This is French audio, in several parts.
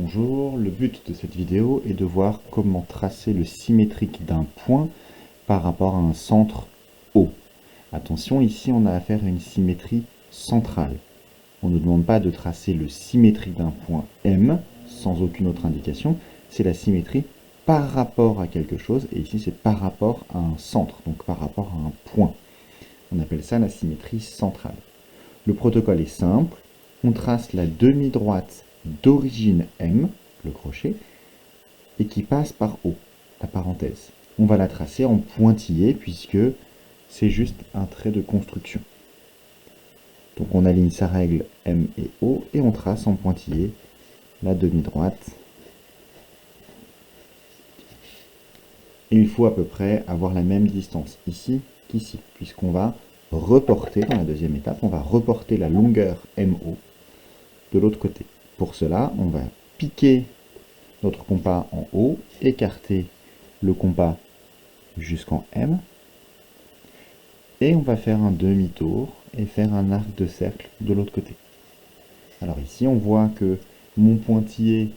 Bonjour, le but de cette vidéo est de voir comment tracer le symétrique d'un point par rapport à un centre O. Attention, ici on a affaire à une symétrie centrale. On ne nous demande pas de tracer le symétrique d'un point M sans aucune autre indication, c'est la symétrie par rapport à quelque chose, et ici c'est par rapport à un centre, donc par rapport à un point. On appelle ça la symétrie centrale. Le protocole est simple, on trace la demi-droite d'origine M, le crochet, et qui passe par O, la parenthèse. On va la tracer en pointillé puisque c'est juste un trait de construction. Donc on aligne sa règle M et O et on trace en pointillé la demi-droite. Et il faut à peu près avoir la même distance ici qu'ici, puisqu'on va reporter, dans la deuxième étape, on va reporter la longueur MO de l'autre côté. Pour cela, on va piquer notre compas en haut, écarter le compas jusqu'en M, et on va faire un demi-tour et faire un arc de cercle de l'autre côté. Alors ici, on voit que mon pointillé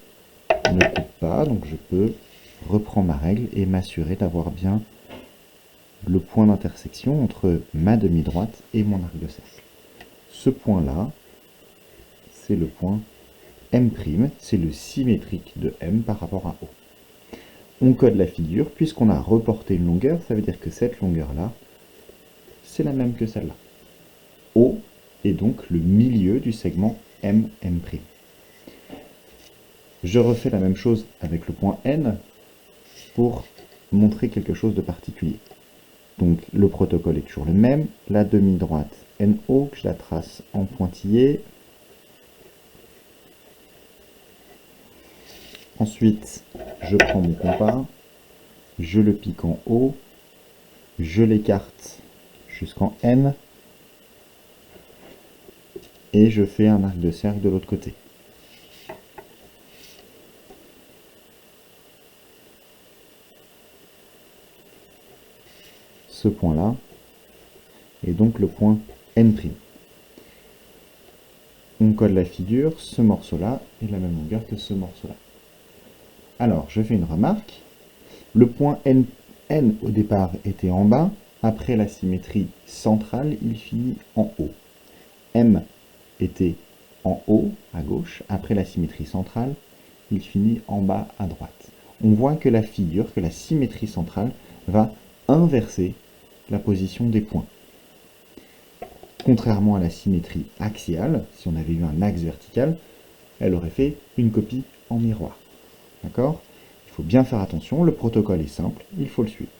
ne coupe pas, donc je peux reprendre ma règle et m'assurer d'avoir bien le point d'intersection entre ma demi-droite et mon arc de cercle. Ce point-là, c'est le point M', c'est le symétrique de M par rapport à O. On code la figure, puisqu'on a reporté une longueur, ça veut dire que cette longueur-là, c'est la même que celle-là. O est donc le milieu du segment M'. Je refais la même chose avec le point N pour montrer quelque chose de particulier. Donc le protocole est toujours le même, la demi-droite NO, que je la trace en pointillé. Ensuite, je prends mon compas, je le pique en haut, je l'écarte jusqu'en N, et je fais un arc de cercle de l'autre côté. Ce point-là est donc le point N'. On colle la figure, ce morceau-là est la même longueur que ce morceau-là. Alors, je fais une remarque. Le point N au départ était en bas. Après la symétrie centrale, il finit en haut. M était en haut, à gauche. Après la symétrie centrale, il finit en bas, à droite. On voit que la figure, que la symétrie centrale, va inverser la position des points. Contrairement à la symétrie axiale, si on avait eu un axe vertical, elle aurait fait une copie en miroir. D'accord ? Il faut bien faire attention, le protocole est simple, il faut le suivre.